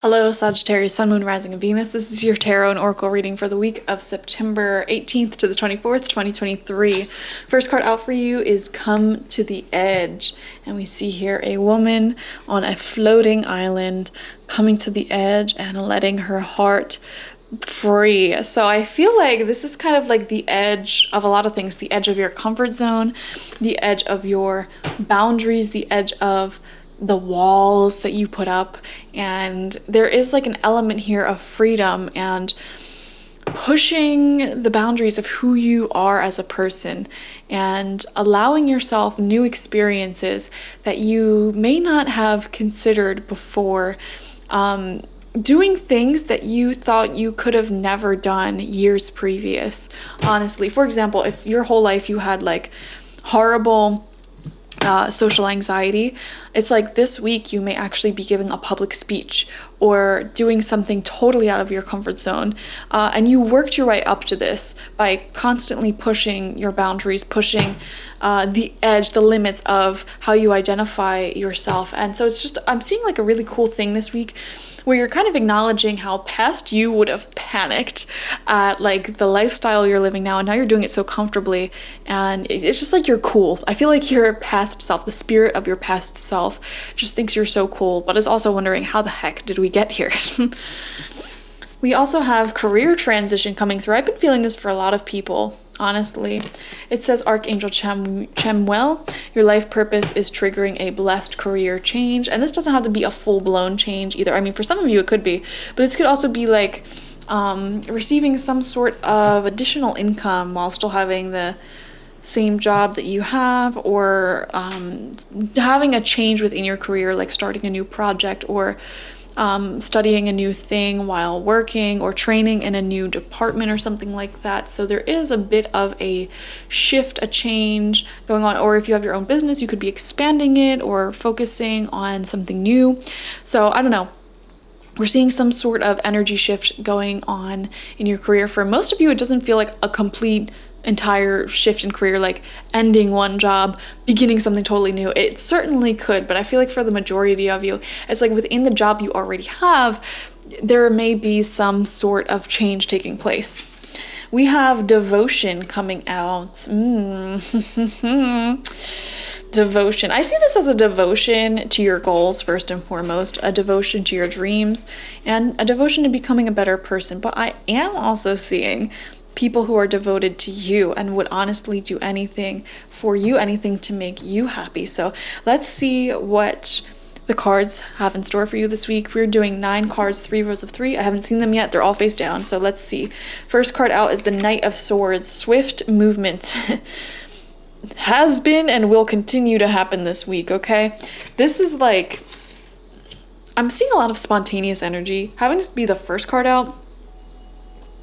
Hello, Sagittarius, Sun, Moon, Rising, and Venus. This is your tarot and oracle reading for the week of September 18th to the 24th, 2023. First card out for you is Come to the Edge. And we see here a woman on a floating island coming to the edge and letting her heart free. So I feel like this is kind of like the edge of a lot of things, the edge of your comfort zone, the edge of your boundaries, the edge of the walls that you put up. And there is like an element here of freedom and pushing the boundaries of who you are as a person and allowing yourself new experiences that you may not have considered before. Doing things that you thought you could have never done years previous, honestly. For example, if your whole life you had like horrible social anxiety, it's like this week you may actually be giving a public speech or doing something totally out of your comfort zone. And you worked your way up to this by constantly pushing your boundaries, pushing the edge, the limits of how you identify yourself. And so it's just, I'm seeing like a really cool thing this week where you're kind of acknowledging how past you would have panicked at like the lifestyle you're living now, and now you're doing it so comfortably, and it's just like you're cool. I feel like your past self, the spirit of your past self, just thinks you're so cool, but is also wondering how the heck did we get here? We also have career transition coming through. I've been feeling this for a lot of people, honestly. It says Archangel Chemuel, your life purpose is triggering a blessed career change. And this doesn't have to be a full-blown change either. I mean, for some of you it could be, but this could also be like receiving some sort of additional income while still having the same job that you have, or having a change within your career, like starting a new project, or studying a new thing while working, or training in a new department or something like that. So there is a bit of a shift, a change going on. Or if you have your own business, you could be expanding it or focusing on something new. So I don't know. We're seeing some sort of energy shift going on in your career. For most of you, it doesn't feel like a complete entire shift in career, like ending one job, beginning something totally new. It certainly could, but I feel like for the majority of you, it's like within the job you already have, there may be some sort of change taking place. We have devotion coming out. Devotion. I see this as a devotion to your goals, first and foremost, a devotion to your dreams, and a devotion to becoming a better person. But I am also seeing people who are devoted to you and would honestly do anything for you, anything to make you happy. So let's see what the cards have in store for you this week. We're doing 9 cards, 3 rows of 3. I haven't seen them yet. They're all face down. So let's see. First card out is the Knight of Swords. Swift movement has been and will continue to happen this week, okay? This is like, I'm seeing a lot of spontaneous energy. Having this be the first card out,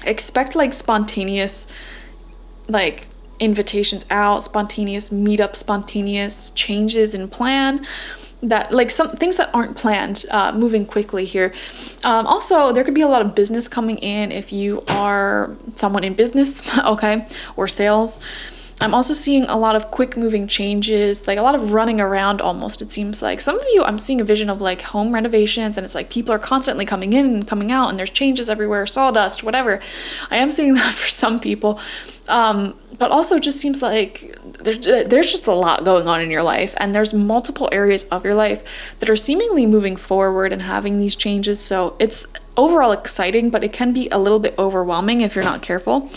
expect like spontaneous like invitations out, spontaneous meetups, spontaneous changes in plan, that like some things that aren't planned, moving quickly here. Also, there could be a lot of business coming in if you are someone in business, okay, or sales. I'm also seeing a lot of quick moving changes, like a lot of running around almost, it seems like. Some of you, I'm seeing a vision of like home renovations, and it's like people are constantly coming in and coming out, and there's changes everywhere, sawdust, whatever. I am seeing that for some people. But also it just seems like there's just a lot going on in your life, and there's multiple areas of your life that are seemingly moving forward and having these changes. So it's overall exciting, but it can be a little bit overwhelming if you're not careful.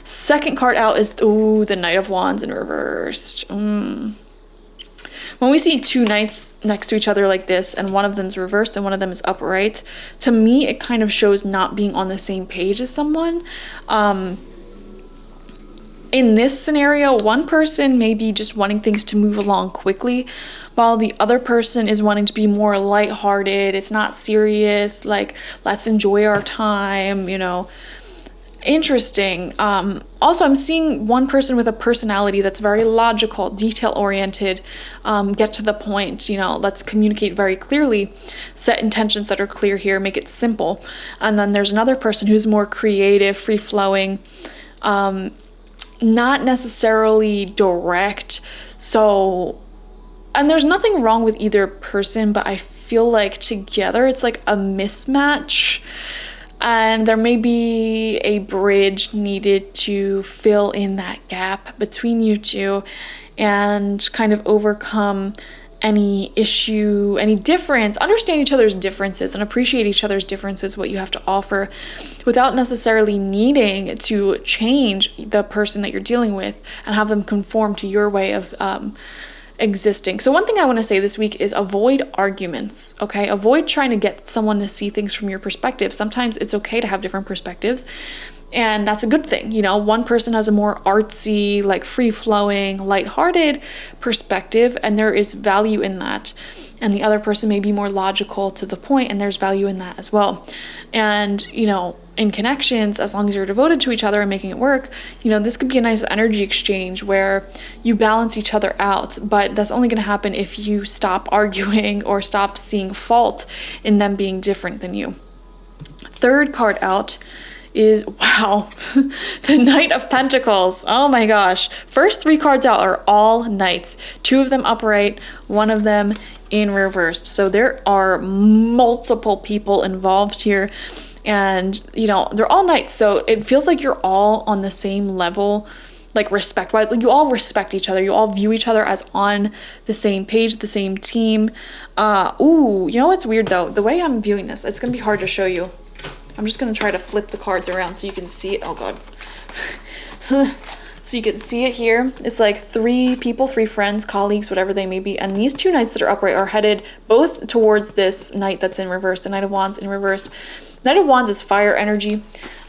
Second card out is, the Knight of Wands in reversed. When we see 2 knights next to each other like this, and one of them's reversed and one of them is upright, to me it kind of shows not being on the same page as someone. In this scenario, one person may be just wanting things to move along quickly, while the other person is wanting to be more lighthearted. It's not serious, like, let's enjoy our time, you know. Interesting. Also, I'm seeing one person with a personality that's very logical, detail-oriented, get to the point, you know, let's communicate very clearly, set intentions that are clear here, make it simple. And then there's another person who's more creative, free-flowing, not necessarily direct. So, and there's nothing wrong with either person, but I feel like together it's like a mismatch, and there may be a bridge needed to fill in that gap between you two and kind of overcome any issue, any difference, understand each other's differences and appreciate each other's differences, what you have to offer, without necessarily needing to change the person that you're dealing with and have them conform to your way of existing. So one thing I want to say this week is avoid arguments, okay? Avoid trying to get someone to see things from your perspective. Sometimes it's okay to have different perspectives, and that's a good thing. You know, one person has a more artsy, like free-flowing, lighthearted perspective, and there is value in that. And the other person may be more logical to the point, and there's value in that as well. And, you know, in connections, as long as you're devoted to each other and making it work, you know, this could be a nice energy exchange where you balance each other out. But that's only going to happen if you stop arguing or stop seeing fault in them being different than you. Third card out is, wow, the Knight of Pentacles. Oh my gosh. First 3 cards out are all knights. 2 of them upright, 1 of them in reversed. So there are multiple people involved here, and you know, they're all knights, so it feels like you're all on the same level, like respect-wise. Like you all respect each other, you all view each other as on the same page, the same team. Ooh, you know what's weird though? The way I'm viewing this, it's gonna be hard to show you. I'm just gonna try to flip the cards around so you can see it. Oh god. So you can see it here. It's like 3 people, 3 friends, colleagues, whatever they may be. And these 2 knights that are upright are headed both towards this knight that's in reverse, the Knight of Wands in reverse. Knight of Wands is fire energy.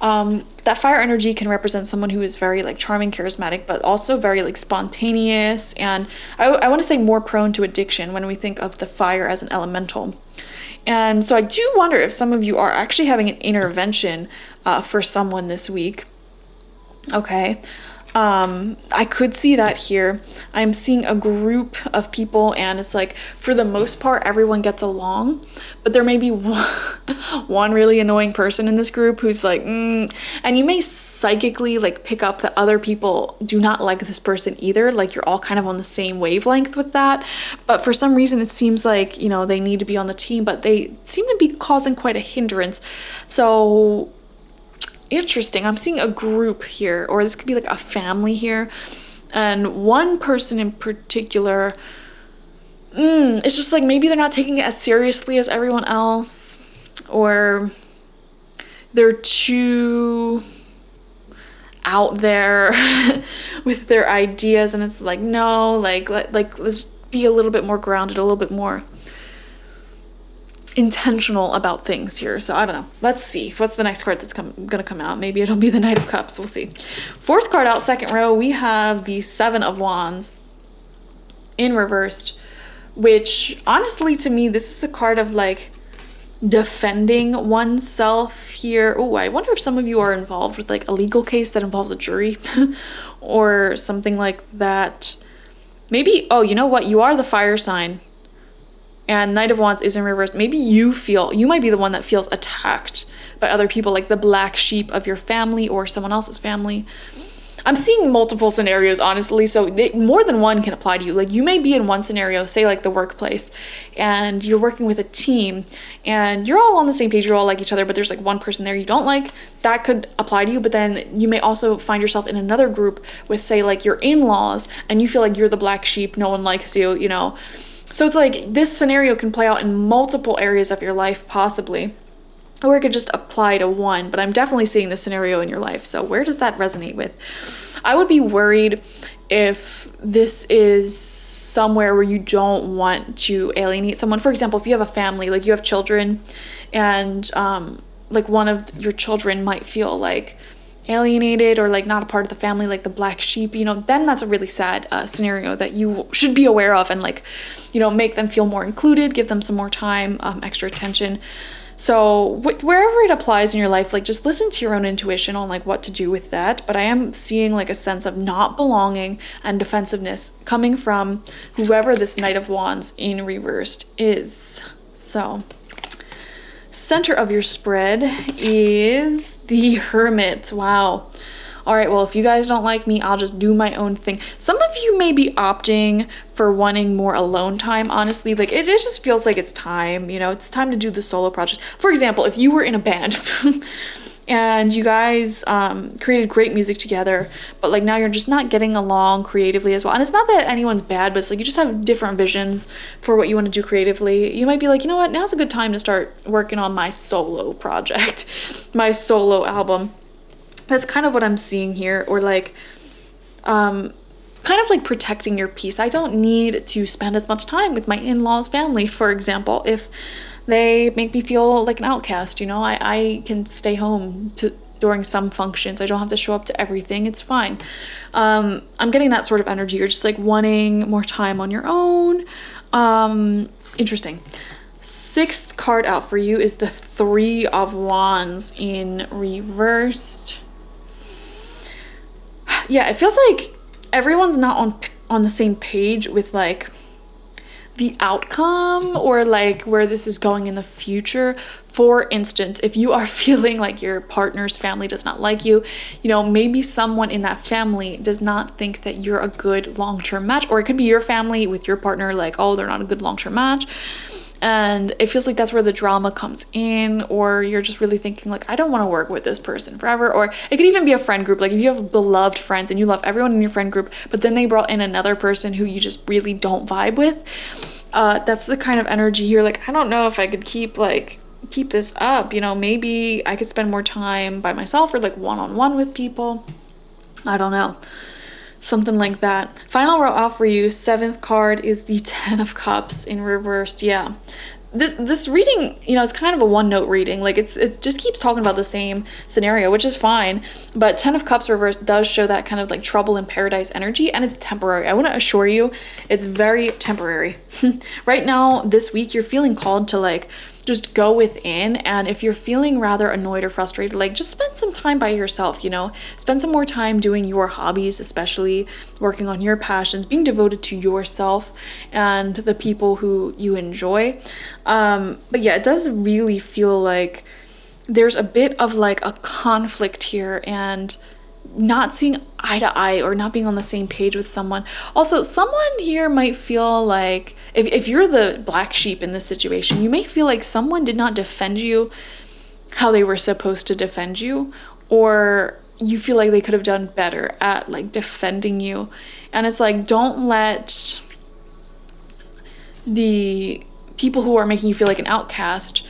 That fire energy can represent someone who is very like charming, charismatic, but also very like spontaneous. And I want to say more prone to addiction when we think of the fire as an elemental. And so I do wonder if some of you are actually having an intervention for someone this week. Okay. I could see that here. I'm seeing a group of people, and it's like, for the most part, everyone gets along, but there may be one really annoying person in this group who's like, and you may psychically like pick up that other people do not like this person either. Like you're all kind of on the same wavelength with that, but for some reason it seems like, you know, they need to be on the team, but they seem to be causing quite a hindrance. So interesting. I'm seeing a group here, or this could be like a family here, and one person in particular, it's just like maybe they're not taking it as seriously as everyone else, or they're too out there with their ideas, and it's like, no, like let's be a little bit more grounded, a little bit more intentional about things here. So I don't know. Let's see. What's the next card that's gonna come out? Maybe it'll be the Knight of Cups. We'll see. 4th card out, 2nd row, we have the 7 of Wands in reversed, which honestly to me, this is a card of like defending oneself here. Oh, I wonder if some of you are involved with like a legal case that involves a jury or something like that. Maybe, oh, you know what? You are the fire sign. And Knight of Wands is in reverse. Maybe you might be the one that feels attacked by other people, like the black sheep of your family or someone else's family. I'm seeing multiple scenarios, honestly, so more than one can apply to you. Like you may be in one scenario, say like the workplace, and you're working with a team, and you're all on the same page, you're all like each other, but there's like one person there you don't like. That could apply to you, but then you may also find yourself in another group with, say, like your in-laws, and you feel like you're the black sheep, no one likes you, you know. So it's like this scenario can play out in multiple areas of your life, possibly, or it could just apply to one, but I'm definitely seeing this scenario in your life. So where does that resonate with? I would be worried if this is somewhere where you don't want to alienate someone. For example, if you have a family, like you have children, and like one of your children might feel like alienated or like not a part of the family, like the black sheep, you know, then that's a really sad scenario that you should be aware of, and like, you know, make them feel more included, give them some more time, extra attention. So wherever it applies in your life, like just listen to your own intuition on like what to do with that. But I am seeing like a sense of not belonging and defensiveness coming from whoever this Knight of Wands in reversed is. So center of your spread is the Hermit. Wow. all right, well, if you guys don't like me, I'll just do my own thing. Some of you may be opting for wanting more alone time, honestly. Like, it just feels like it's time, you know, it's time to do the solo project. For example, if you were in a band and you guys created great music together, but like now you're just not getting along creatively as well. And it's not that anyone's bad, but it's like you just have different visions for what you want to do creatively. You might be like, you know what, now's a good time to start working on my solo project, my solo album. That's kind of what I'm seeing here. Or like, kind of like protecting your peace. I don't need to spend as much time with my in-laws family, for example, if they make me feel like an outcast. You know, I can stay home during some functions. I don't have to show up to everything. It's fine. I'm getting that sort of energy. You're just like wanting more time on your own. Interesting. Sixth card out for you is the Three of Wands in reversed. Yeah, it feels like everyone's not on the same page with like the outcome or like where this is going in the future. For instance, if you are feeling like your partner's family does not like you, you know, maybe someone in that family does not think that you're a good long-term match, or it could be your family with your partner, like, oh, they're not a good long-term match. And it feels like that's where the drama comes in, or you're just really thinking like, I don't want to work with this person forever. Or it could even be a friend group. Like if you have beloved friends and you love everyone in your friend group, but then they brought in another person who you just really don't vibe with. That's the kind of energy here. Like, I don't know if I could keep this up, you know, maybe I could spend more time by myself or like one-on-one with people. I don't know. Something like that. Final row out for you, seventh card is the Ten of Cups in reversed. Yeah. This reading, you know, it's kind of a one-note reading. Like it just keeps talking about the same scenario, which is fine. But Ten of Cups reversed does show that kind of like trouble in paradise energy, and it's temporary. I want to assure you, it's very temporary. Right now, this week, you're feeling called to like just go within, and if you're feeling rather annoyed or frustrated, like just spend some time by yourself, you know, spend some more time doing your hobbies, especially working on your passions, being devoted to yourself and the people who you enjoy. But yeah, it does really feel like there's a bit of like a conflict here and not seeing eye to eye or not being on the same page with someone. Also, someone here might feel like if you're the black sheep in this situation, you may feel like someone did not defend you how they were supposed to defend you, or you feel like they could have done better at like defending you. And it's like, don't let the people who are making you feel like an outcast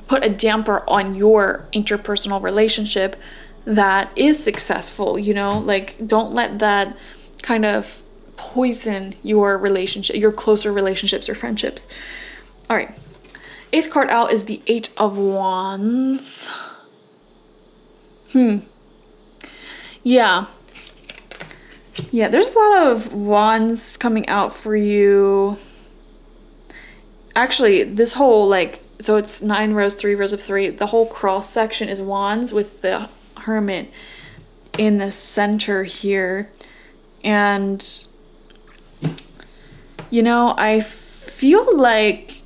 put a damper on your interpersonal relationship that is successful, you know, like don't let that kind of poison your relationship, your closer relationships or friendships. All right. Eighth card out is the Eight of Wands. Yeah, there's a lot of wands coming out for you. Actually, this whole like, so it's 9 rows, 3 rows of 3. The whole cross section is wands with the Hermit in the center here. And you know, I feel like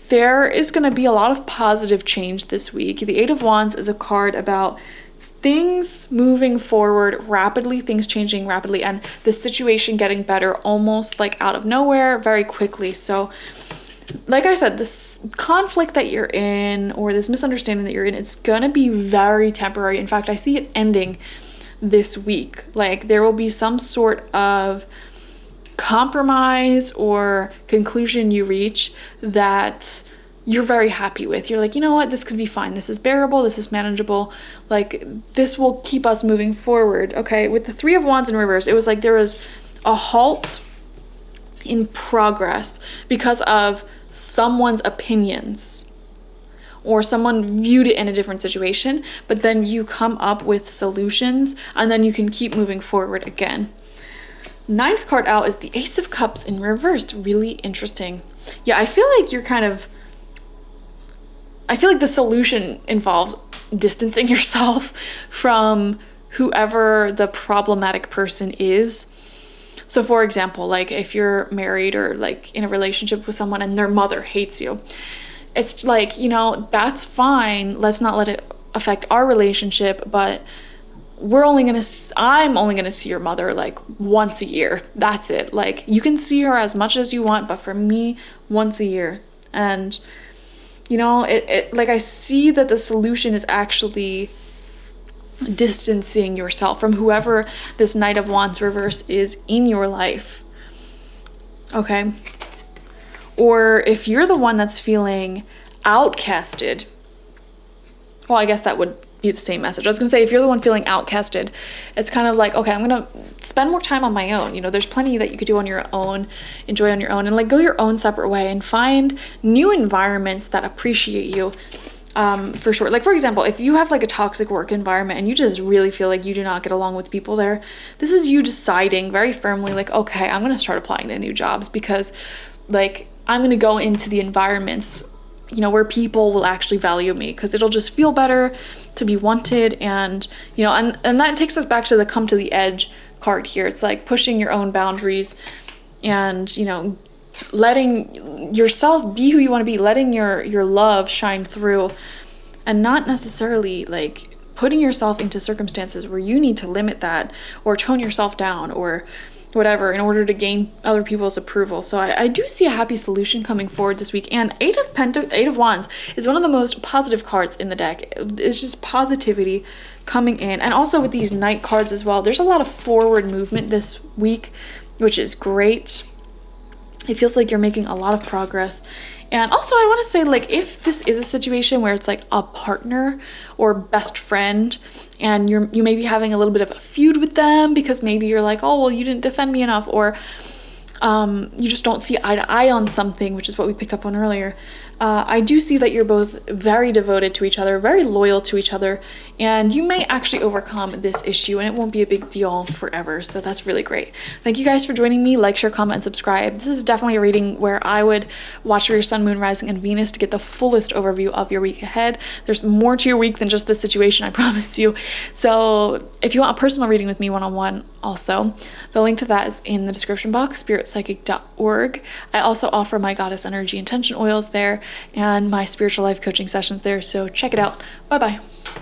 there is going to be a lot of positive change this week. The Eight of Wands is a card about things moving forward rapidly, things changing rapidly, and the situation getting better almost like out of nowhere very quickly. So like I said, this conflict that you're in or this misunderstanding that you're in, it's gonna be very temporary. In fact, I see it ending this week. Like there will be some sort of compromise or conclusion you reach that you're very happy with. You're like, you know what, this could be fine. This is bearable. This is manageable. Like this will keep us moving forward. Okay, with the Three of Wands in reverse, it was like there was a halt in progress because of someone's opinions or someone viewed it in a different situation, but then you come up with solutions and then you can keep moving forward again. Ninth card out is the Ace of Cups in reversed. Really interesting. Yeah, I feel like the solution involves distancing yourself from whoever the problematic person is. So for example, like if you're married or like in a relationship with someone and their mother hates you, it's like, you know, that's fine. Let's not let it affect our relationship, but I'm only gonna see your mother like once a year. That's it. Like, you can see her as much as you want, but for me, once a year. And you know, it like, I see that the solution is actually distancing yourself from whoever this Knight of Wands reverse is in your life. Okay? Or if you're the one that's feeling outcasted, well, I guess that would be the same message. I was gonna say, if you're the one feeling outcasted, it's kind of like, okay, I'm gonna spend more time on my own. You know, there's plenty that you could do on your own, enjoy on your own, and like go your own separate way and find new environments that appreciate you, for sure. Like, for example, if you have like a toxic work environment and you just really feel like you do not get along with people there, this is you deciding very firmly, like, okay, I'm gonna start applying to new jobs, because like, I'm gonna go into the environments, you know, where people will actually value me, because it'll just feel better to be wanted. And you know, and that takes us back to the come to the edge card here. It's like pushing your own boundaries and, you know, letting yourself be who you want to be, letting your love shine through, and not necessarily like putting yourself into circumstances where you need to limit that or tone yourself down or whatever in order to gain other people's approval. So I do see a happy solution coming forward this week. And Eight of Wands is one of the most positive cards in the deck. It's just positivity coming in. And also with these Knight cards as well, there's a lot of forward movement this week, which is great. It feels like you're making a lot of progress. And also, I want to say, like, if this is a situation where it's like a partner or best friend, and you may be having a little bit of a feud with them because maybe you're like, oh, well, you didn't defend me enough, or you just don't see eye to eye on something, which is what we picked up on earlier. I do see that you're both very devoted to each other, very loyal to each other, and you may actually overcome this issue, and it won't be a big deal forever. So that's really great. Thank you guys for joining me. Like, share, comment, and subscribe. This is definitely a reading where I would watch your sun, moon, rising, and Venus to get the fullest overview of your week ahead. There's more to your week than just this situation, I promise you. So if you want a personal reading with me one-on-one, also, the link to that is in the description box, spiritpsychic.org. I also offer my goddess energy intention oils there and my spiritual life coaching sessions there. So check it out. Bye-bye.